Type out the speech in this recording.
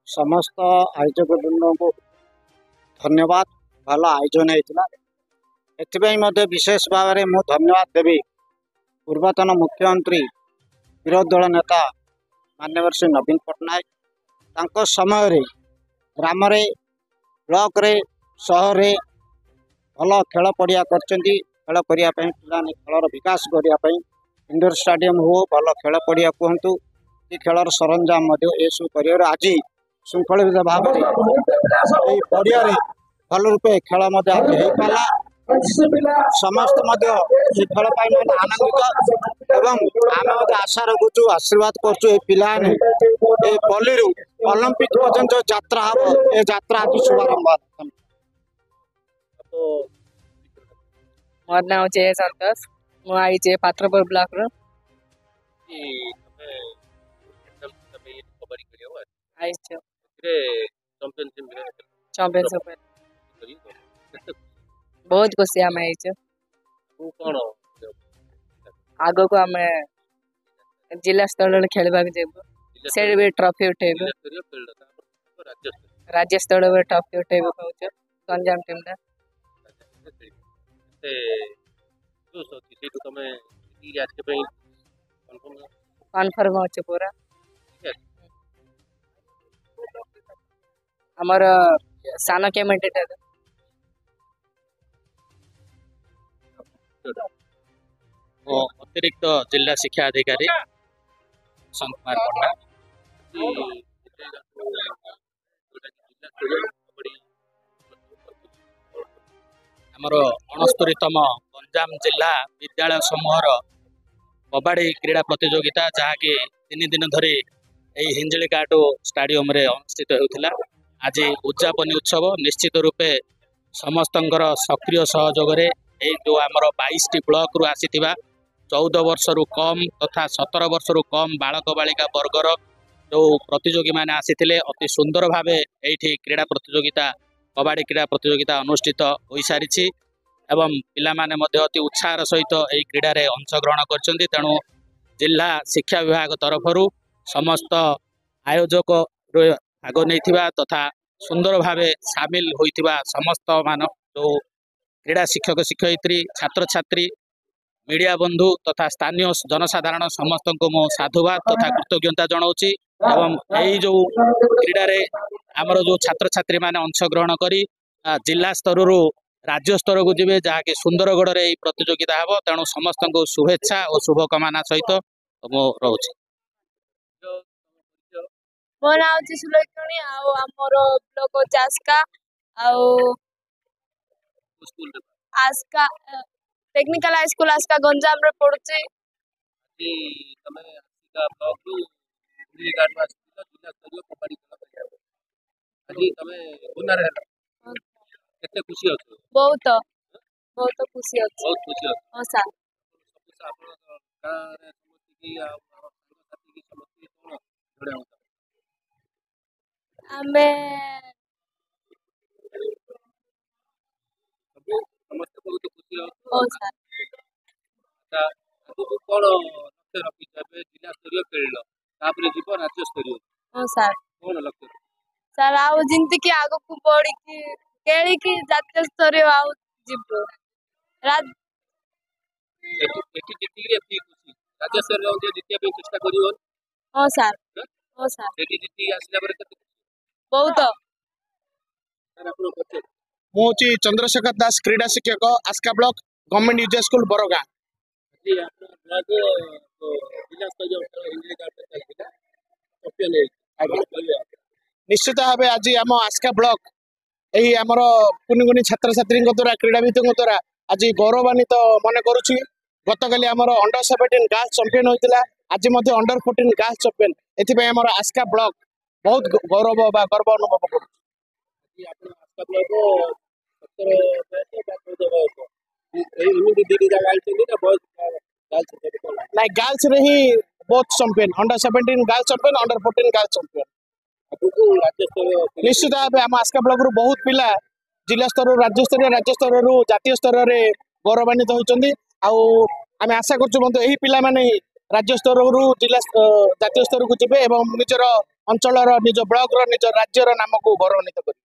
समस्त आयोजक वृंद को धन्यवाद। भल आयोजन होता एपाई विशेष भाव में मुझे धन्यवाद देवी पूर्वतन मुख्यमंत्री विरोधी दल नेता माननीय श्री नवीन पट्टनायक तांको समय रे ग्राम रे ब्लॉक रे शहर रे भल खेल पड़िया करछंती। खेल करिया पई पिलाने खेलर विकास करिया पई इंडोर स्टेडियम हो भल खेल पड़िया कहतु कि खेलर सरंजाम ए सब कर आज श्रृंखलित भाव में पड़िया भल रूपे खेल पाला समस्त खेल आनंदित एवं आम आशा रखुचु आशीर्वाद करचु पिलाने पल्ली ओलंपिक पर्यंत यात्रा हम ए यात्रा आज शुभारंभ। मोर नाम जय संतोष मुझे पात्रपुर ब्लॉक रो चैंपियनशिप बहुत खुशी आम आग को आम जिला स्तर खेलवा से भी ट्रॉफी उठेबू राज्य स्तर में ट्रॉफी उठेबू कहूँ गंजाम टीम कन्फर्म हो पूरा आमर सान कैमेटेटर अतिरिक्त जिला शिक्षा अधिकारी कुमार पण्डा आमर 69तम गंजाम जिला विद्यालय समूहर कबाड़ी क्रीड़ा प्रतियोगिता जहाँकि 3 दिन धरी हिंजिलीकाटो स्टाडियम रे अनुष्ठित होता। आज उद्यापनी उत्सव निश्चित रूपे समस्त सक्रिय सहयोग जो आमर 22टी ब्लॉक रु आसीथिबा 14 वर्ष रु कम तथा 17 वर्ष रु कम बालक बालिका वर्गर जो प्रतियोगी मैंने आसीथिले अति सुंदर भावे एठी क्रीड़ा प्रतियोगिता कबाड़ी क्रीड़ा प्रतियोगिता अनुष्ठित हो सारी एवं पिला माने मध्य अति उत्साह सहित यही क्रीडा रे अंशग्रहण करछन्ती। तेणु जिला शिक्षा विभाग तरफरु समस्त आयोजक भाग नहीं तथा सुंदर भावे सामिल होइथिबा समस्त मान जो क्रीड़ा शिक्षक शिक्षयित्री छात्र छात्री मीडिया बंधु तथा स्थानीय जनसाधारण समस्त को मो साधुवाद तथा कृतज्ञता जनाऊँगी। एवं यही जो क्रीडा रे आमर जो छात्र छात्री माने अंशग्रहण करी जिला स्तर रु राज्य स्तर को जीवे जहाँकि सुंदरगढ़ रे प्रतियोगिता हम। तेणु समस्त को शुभेच्छा और शुभकामना सहित मो रोचे। मो नाम सुलोचनी आमर ब्लॉक चास्का Aska technical high school Aska Ganjam रे पड़ुचे। बहुत बहुत खुशी अच्छी हाँ सर आमे सर आउ जिंती की आग को बढ़ी की केली की जातीय स्तर आउ जीव हाँ सर हाँ सर बहुत मुझे चंद्रशेखर दास क्रीड़ा शिक्षक आस्का ब्लॉक गवर्नमेंट यूज स्कूल बरगा। निश्चित भाव आज आम आस्का ब्लॉक यही आमर कुनि कुनि छात्र छात्री द्वारा क्रीड़ाविदों द्वारा आज गौरवान्वित मन करुच्ची। गतकाली आमर अंडर 17 गर्ल्स चैंपियन होता आज अंडर 14 गर्ल्स चैंपियन एथि आमर आस्का ब्लॉक बहुत गौरव गर्व अनुभव कर गर्ल्स रे ही both champion under 17 girls champion under 14 girls champion. निश्चित भाव आम आस्का ब्लॉक रु बहुत पिला जिला स्तर राज्य स्तर जातीय स्तर में गौरवान्वित होती। आम आशा करूँ यही पिला माने राज्य स्तर रु जिला जातीय स्तर को जीवे और निजर ଅଞ୍ଚଳର ନିଜ ବ୍ଲକର ନିଜ ରାଜ୍ୟର ନାମକୁ ଗୌରବାନ୍ୱିତ କରିବେ।